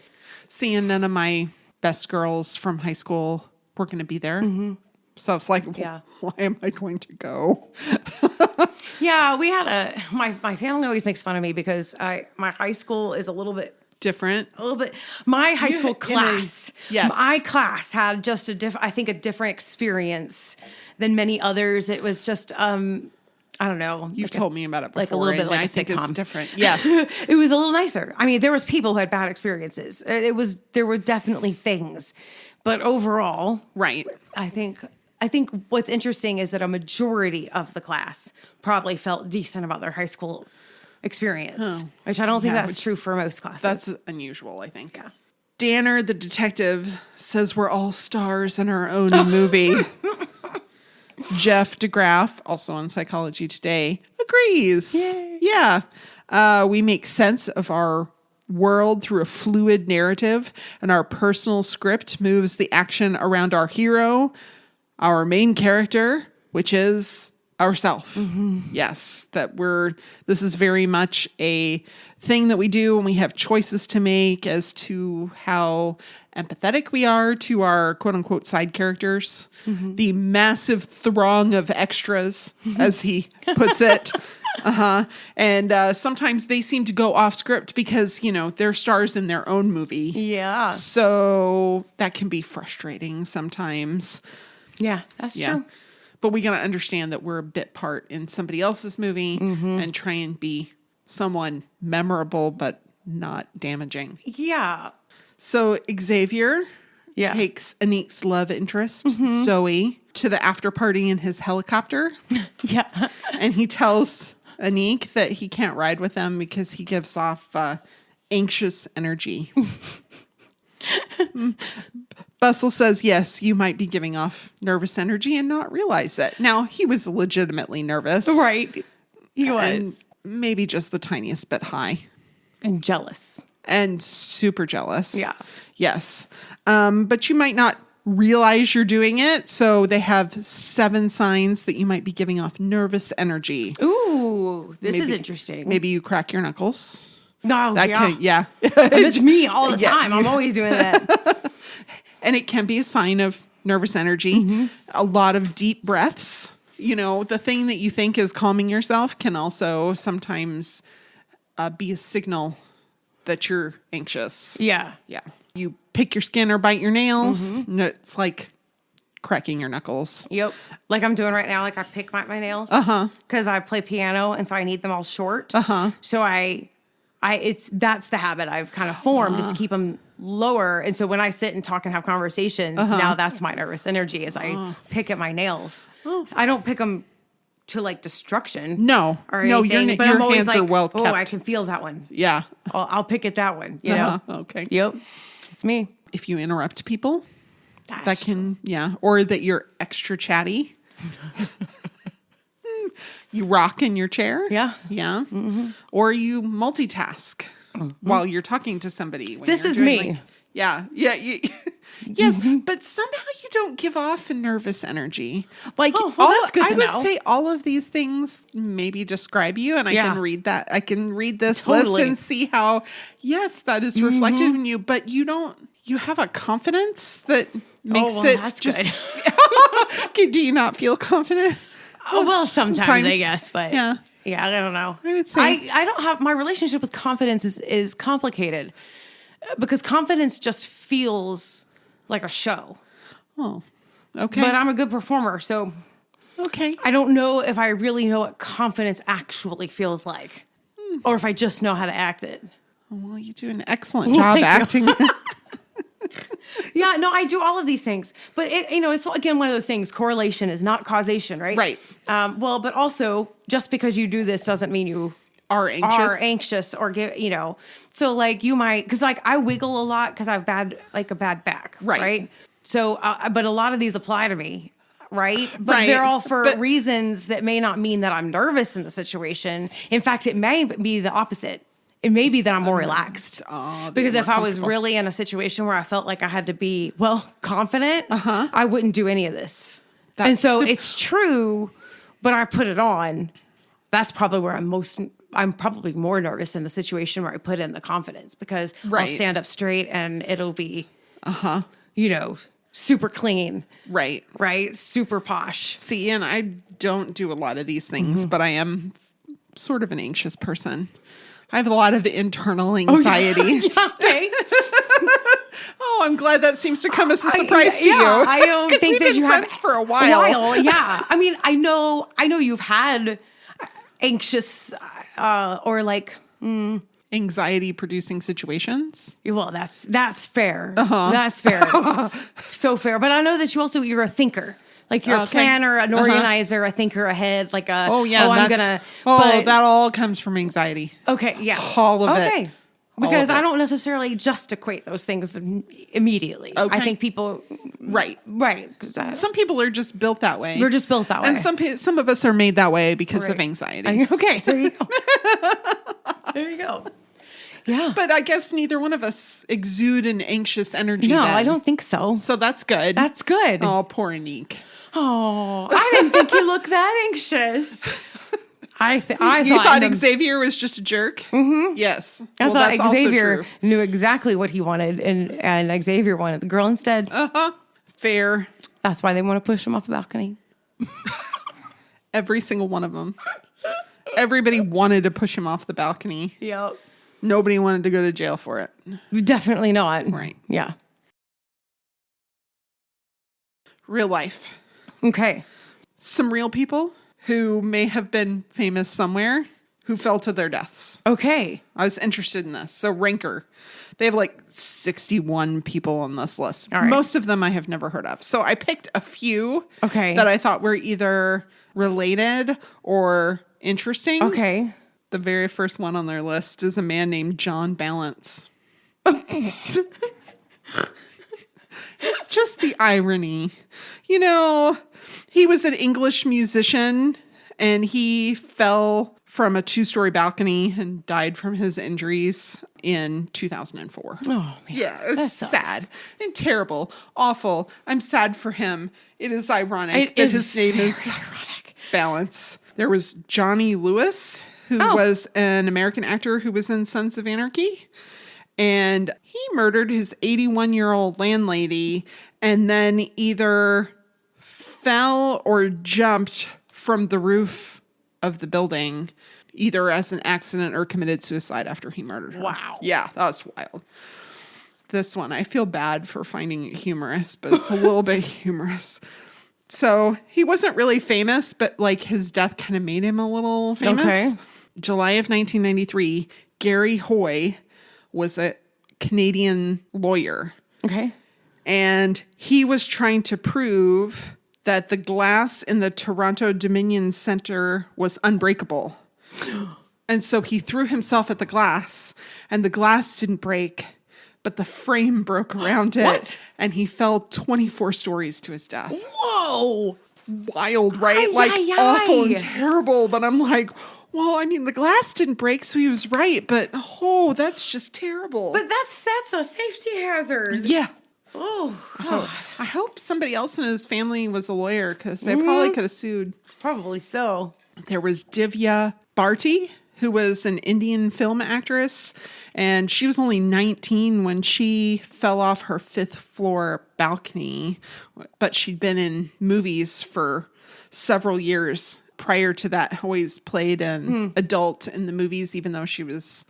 Seeing none of my best girls from high school were going to be there. Mm-hmm. So I was like, why am I going to go? We had my family always makes fun of me because my high school is a little bit different. My high school class, yes. My class had just a different experience than many others. It was just, I don't know. You've told me about it before. Like a little bit like I a think sitcom. It's different. Yes. It was a little nicer. I mean, there was people who had bad experiences. There were definitely things, but overall, right. I think what's interesting is that a majority of the class probably felt decent about their high school experience, which I don't think that's true for most classes. That's unusual, I think. Yeah. Danner, the detective, says we're all stars in our own movie. Jeff DeGraff, also on Psychology Today, agrees. Yay. Yeah. We make sense of our world through a fluid narrative, and our personal script moves the action around our hero, our main character, which is ourself. Mm-hmm. Yes, this is very much a thing that we do when we have choices to make as to how empathetic we are to our quote unquote side characters, the massive throng of extras, as he puts it. And sometimes they seem to go off script because, they're stars in their own movie. Yeah. So that can be frustrating sometimes. Yeah, that's true. But we got to understand that we're a bit part in somebody else's movie and try and be someone memorable, but not damaging. Yeah. So Xavier takes Anik's love interest, Zoe, to the after party in his helicopter. Yeah. And he tells Anik that he can't ride with them because he gives off anxious energy. Bustle says, yes, you might be giving off nervous energy and not realize it. Now, he was legitimately nervous. Right. He was. And maybe just the tiniest bit high. And jealous. And super jealous. Yeah. Yes. But you might not realize you're doing it. So they have 7 signs that you might be giving off nervous energy. Ooh, this is interesting. Maybe you crack your knuckles. No, yeah. It's me all the time. I'm always doing that. And it can be a sign of nervous energy. A lot of deep breaths. The thing that you think is calming yourself can also sometimes be a signal that you're anxious. Yeah. Yeah. You pick your skin or bite your nails. No, it's like cracking your knuckles. Yep. Like I'm doing right now. Like I pick my nails. Because I play piano and so I need them all short. So that's the habit I've kind of formed is to keep them lower. And so when I sit and talk and have conversations, now that's my nervous energy as I pick at my nails. I don't pick them to like destruction. No. Or anything, but I'm always hands are well oh, kept. I can feel that one. Yeah. I'll pick at that one, you know? Okay. Yep. It's me. If you interrupt people, that can, or that you're extra chatty. You rock in your chair. Yeah. Yeah. Or you multitask while you're talking to somebody. This is me. Yeah. Yes. But somehow you don't give off a nervous energy. Like, that's good to know. I would say all of these things maybe describe you, and I can read that. I can read this Totally. list and see how, yes, that is reflected in you, but you have a confidence that makes that's just. good. Do you not feel confident? Oh, well, sometimes I guess, but yeah, I don't know. I would say I don't have my relationship with confidence is complicated because confidence just feels like a show. Oh, okay. But I'm a good performer, so Okay. I don't know if I really know what confidence actually feels like, or if I just know how to act it. Well, you do an excellent job acting. Yeah, no, I do all of these things, but it's again one of those things. Correlation is not causation, right? Right. But also, just because you do this doesn't mean you Are anxious or So like you might, because like I wiggle a lot because I have a bad back, right? So, but a lot of these apply to me. Right. But they're all for reasons that may not mean that I'm nervous in the situation. In fact, it may be the opposite. It may be that I'm more relaxed. Because if I was really in a situation where I felt like I had to be, confident, I wouldn't do any of this. And so it's true, but I put it on. That's probably where I'm probably more nervous in the situation where I put in the confidence, because I'll stand up straight and it'll be, super clean. Right. Right. Super posh. See, and I don't do a lot of these things, but I am sort of an anxious person. I have a lot of internal anxiety. Okay. Oh, I'm glad that seems to come as a surprise to you. I don't think that you have for a while. Yeah. I mean, I know you've had anxious or like anxiety producing situations. Well, that's fair. That's fair. So fair. But I know that you're a thinker. Like you're a planner, an organizer, a thinker ahead, like that all comes from anxiety. Okay, yeah. All of it. Okay. Because I don't necessarily just equate those things immediately. Okay. I think people... Right. Some people are just built that way. They're just built that way. And some of us are made that way because of anxiety. Okay, there you go. There you go. Yeah. But I guess neither one of us exude an anxious energy. No, then. I don't think so. So that's good. That's good. Oh, poor Anique. Oh, I didn't think you looked that anxious. I thought Xavier was just a jerk? Mm-hmm. Yes. I thought Xavier knew exactly what he wanted, and Xavier wanted the girl instead. Fair. That's why they want to push him off the balcony. Every single one of them. Everybody wanted to push him off the balcony. Yep. Nobody wanted to go to jail for it. Definitely not. Right. Yeah. Real life. Okay. Some real people who may have been famous somewhere who fell to their deaths. Okay. I was interested in this. So Ranker, they have like 61 people on this list. All right. Most of them I have never heard of. So I picked a few that I thought were either related or interesting. Okay. The very first one on their list is a man named John Balance. Just the irony. He was an English musician and he fell from a 2-story balcony and died from his injuries in 2004. Oh, man. Yeah, it was sad and terrible, awful. I'm sad for him. It is ironic that his name is Balance. There was Johnny Lewis, who was an American actor who was in Sons of Anarchy. And he murdered his 81-year-old landlady and then either fell or jumped from the roof of the building, either as an accident or committed suicide after he murdered her. Wow. Yeah, that was wild. This one, I feel bad for finding it humorous, but it's a little bit humorous. So he wasn't really famous, but like his death kind of made him a little famous. Okay. July of 1993, Gary Hoy was a Canadian lawyer. Okay. And he was trying to prove that the glass in the Toronto Dominion Center was unbreakable. And so he threw himself at the glass, and the glass didn't break, but the frame broke around it. What? And he fell 24 stories to his death. Whoa. Wild, right? Awful and terrible. But I'm like, well, I mean, the glass didn't break, so he was right. But, that's just terrible. But that's a safety hazard. Yeah. Oh, I hope somebody else in his family was a lawyer, because they probably could have sued. Probably so. There was Divya Bharti, who was an Indian film actress, and she was only 19 when she fell off her 5th floor balcony, but she'd been in movies for several years prior to that. Always played an adult in the movies, even though she was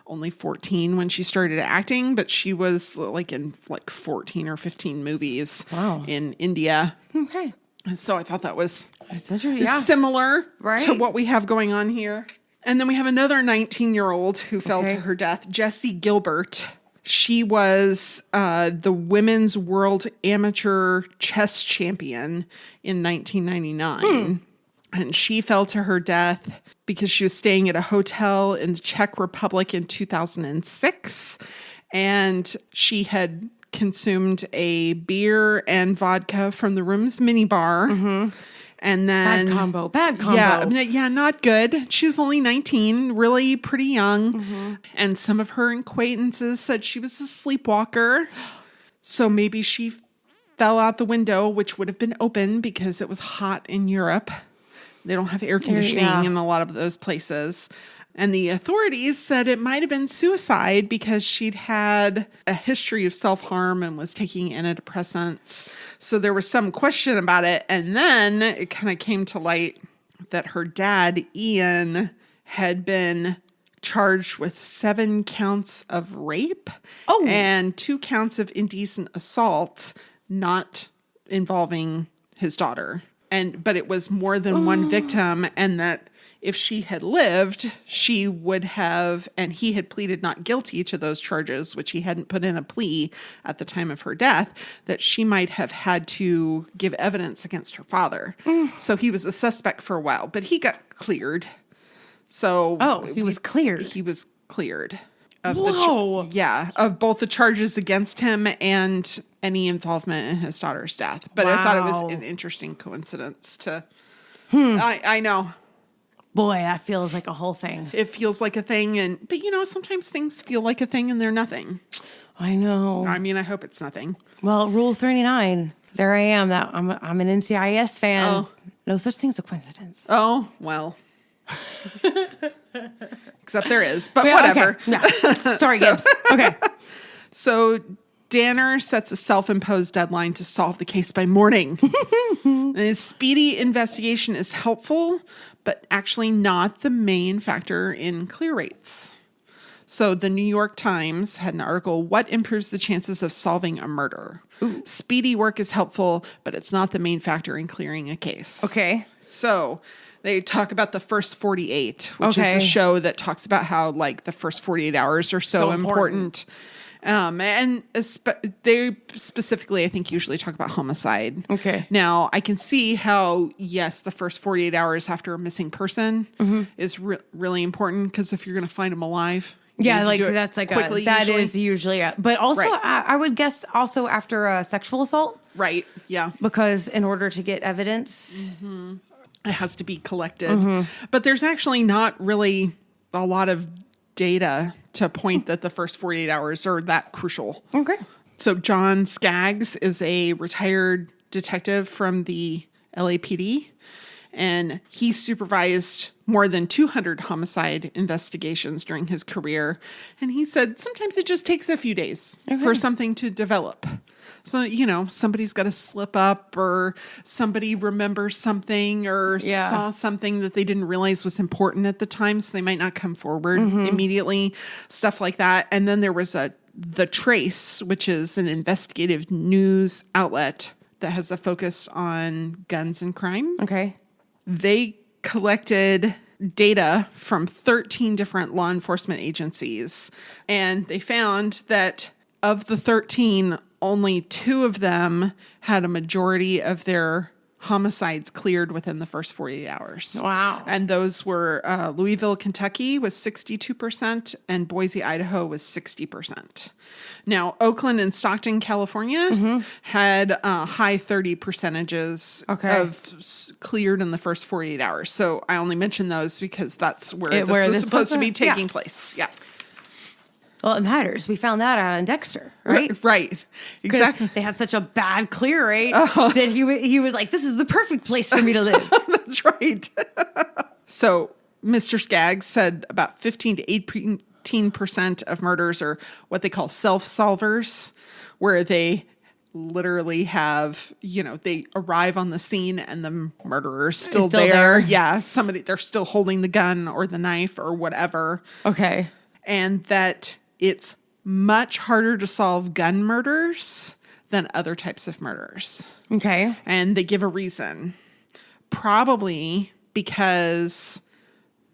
only 14 when she started acting, but she was in 14 or 15 movies in India. Okay. So I thought that was It's interesting. Yeah. similar Right. to what we have going on here. And then we have another 19-year-old who fell to her death, Jessie Gilbert. She was the women's world amateur chess champion in 1999. And she fell to her death because she was staying at a hotel in the Czech Republic in 2006. And she had consumed a beer and vodka from the room's minibar. And then Bad combo. Yeah, not good. She was only 19, really pretty young. And some of her acquaintances said she was a sleepwalker. So maybe she fell out the window, which would have been open because it was hot in Europe. They don't have air conditioning in a lot of those places. And the authorities said it might have been suicide because she'd had a history of self-harm and was taking antidepressants. So there was some question about it. And then it kind of came to light that her dad, Ian, had been charged with 7 counts of rape and 2 counts of indecent assault, not involving his daughter. But it was more than one victim, and that if she had lived, she would have, and he had pleaded not guilty to those charges, which he hadn't put in a plea at the time of her death, that she might have had to give evidence against her father. So he was a suspect for a while, but he got cleared. So he was cleared. He was cleared. Of of both the charges against him and any involvement in his daughter's death. But I thought it was an interesting coincidence to. I know. Boy, that feels like a whole thing. It feels like a thing, but sometimes things feel like a thing and they're nothing. I know. I mean, I hope it's nothing. Well, Rule 39. There I am. That I'm an NCIS fan. Oh. No such thing as a coincidence. Oh, well. Except there is, but whatever. Okay. Yeah. Sorry, Gibbs. Okay. So Danner sets a self-imposed deadline to solve the case by morning. And his speedy investigation is helpful, but actually not the main factor in clear rates. So the New York Times had an article, What Improves the Chances of Solving a Murder? Speedy work is helpful, but it's not the main factor in clearing a case. Okay. So they talk about the first 48, which is a show that talks about how the first 48 hours are so important. And they specifically, I think, usually talk about homicide. Okay. Now, I can see how, yes, the first 48 hours after a missing person is really important, because if you're going to find them alive, that's quickly, that usually is usually, but also I would guess also after a sexual assault. Right. Yeah. Because in order to get evidence, it has to be collected. But there's actually not really a lot of data to point that the first 48 hours are that crucial. Okay. So John Skaggs is a retired detective from the LAPD, and he supervised more than 200 homicide investigations during his career. And he said sometimes it just takes a few days for something to develop. So, somebody's got to slip up, or somebody remembers something, or saw something that they didn't realize was important at the time, so they might not come forward immediately, stuff like that. And then there was The Trace, which is an investigative news outlet that has a focus on guns and crime. Okay. They collected data from 13 different law enforcement agencies, and they found that of the 13, only 2 of them had a majority of their homicides cleared within the first 48 hours. Wow. And those were Louisville, Kentucky was 62%, and Boise, Idaho was 60%. Now, Oakland and Stockton, California had high 30 percentages of cleared in the first 48 hours. So I only mention those because that's where this was supposed to be taking place. Yeah. Well, it matters. We found that out in Dexter, right? Right. Exactly. They had such a bad clear rate that he was like, this is the perfect place for me to live. That's right. So Mr. Skaggs said about 15 to 18% of murders are what they call self-solvers, where they literally have, they arrive on the scene and the murderer's still there. Yeah. They're still holding the gun or the knife or whatever. Okay. And that it's much harder to solve gun murders than other types of murders. Okay. And they give a reason. Probably because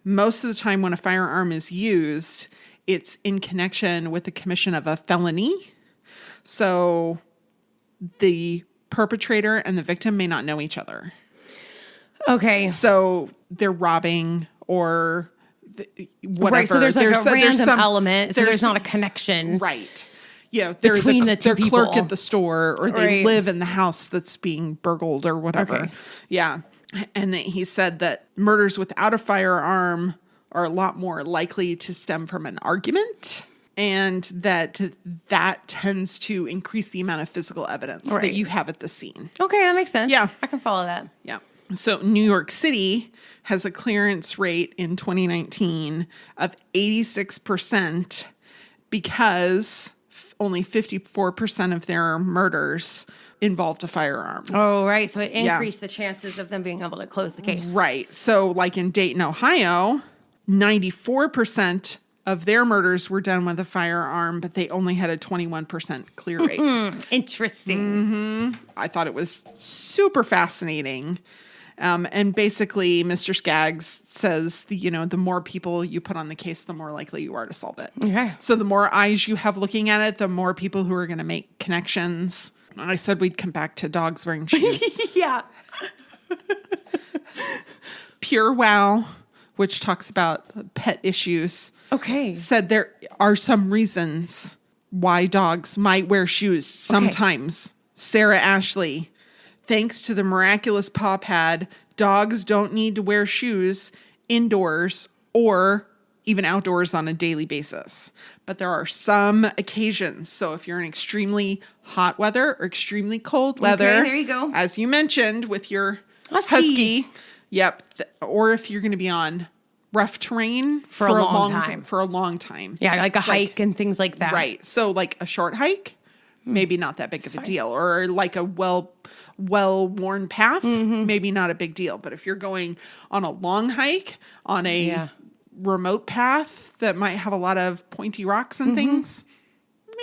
most of the time when a firearm is used, it's in connection with the commission of a felony. So the perpetrator and the victim may not know each other. Okay. So they're robbing or whatever. Right. So there's like a random some element. So there's not a connection. Right. Yeah. They're Between the two they're clerk people. at the store, or they Right. live in the house that's being burgled or whatever. Okay. Yeah. And he said that murders without a firearm are a lot more likely to stem from an argument, and that tends to increase the amount of physical evidence Right. that you have at the scene. Okay, that makes sense. Yeah. I can follow that. Yeah. So New York City has a clearance rate in 2019 of 86% because only 54% of their murders involved a firearm. Oh, right. So it increased the chances of them being able to close the case. Right. So like in Dayton, Ohio, 94% of their murders were done with a firearm, but they only had a 21% clear rate. Interesting. I thought it was super fascinating. And basically, Mr. Skaggs says, the more people you put on the case, the more likely you are to solve it. Okay. So the more eyes you have looking at it, the more people who are going to make connections. I said we'd come back to dogs wearing shoes. Yeah. Pure Wow, which talks about pet issues, Okay. said there are some reasons why dogs might wear shoes sometimes. Sarah Ashley, thanks to the miraculous paw pad, dogs don't need to wear shoes indoors or even outdoors on a daily basis. But there are some occasions. So if you're in extremely hot weather or extremely cold weather, Okay, there you go. as you mentioned with your Husky. yep, or if you're going to be on rough terrain For a long time. For a long time. Yeah, like a It's hike and things like that. Right. So like a short hike, maybe not that big of a deal. Or like a well-worn path, maybe not a big deal. But if you're going on a long hike, on a remote path that might have a lot of pointy rocks and things,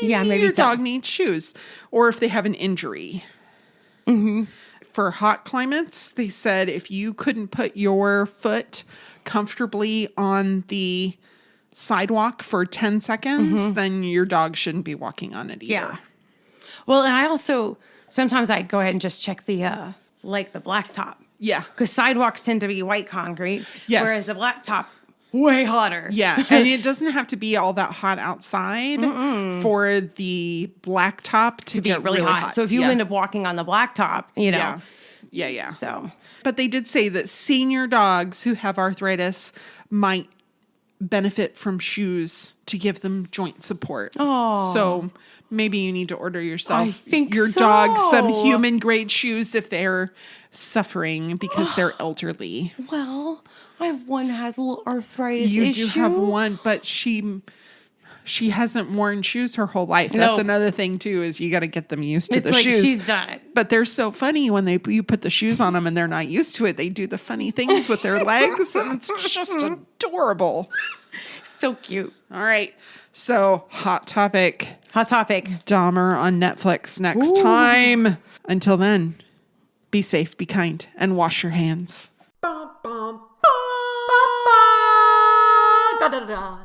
maybe your dog needs shoes. Or if they have an injury. For hot climates, they said if you couldn't put your foot comfortably on the sidewalk for 10 seconds, then your dog shouldn't be walking on it either. Yeah. Well, and I also, sometimes I go ahead and just check the blacktop. Yeah. Because sidewalks tend to be white concrete. Yes. Whereas the blacktop, way hotter. Yeah. And it doesn't have to be all that hot outside for the blacktop to Be get really hot. So if you end up walking on the blacktop, Yeah. So. But they did say that senior dogs who have arthritis might benefit from shoes to give them joint support. Oh. So maybe you need to order yourself your so. dog some human grade shoes if they're suffering because they're elderly. Well, I have one has a little arthritis You issue. do have one, but she hasn't worn shoes her whole life. That's another thing too, is you got to get them used to the like shoes. she's done it. But they're so funny when you put the shoes on them and they're not used to it. They do the funny things with their legs, and it's just adorable. So cute. All right. So, Hot Topic. Hot topic. Dahmer on Netflix next time. Until then, be safe, be kind, and wash your hands. Da, da, da, da.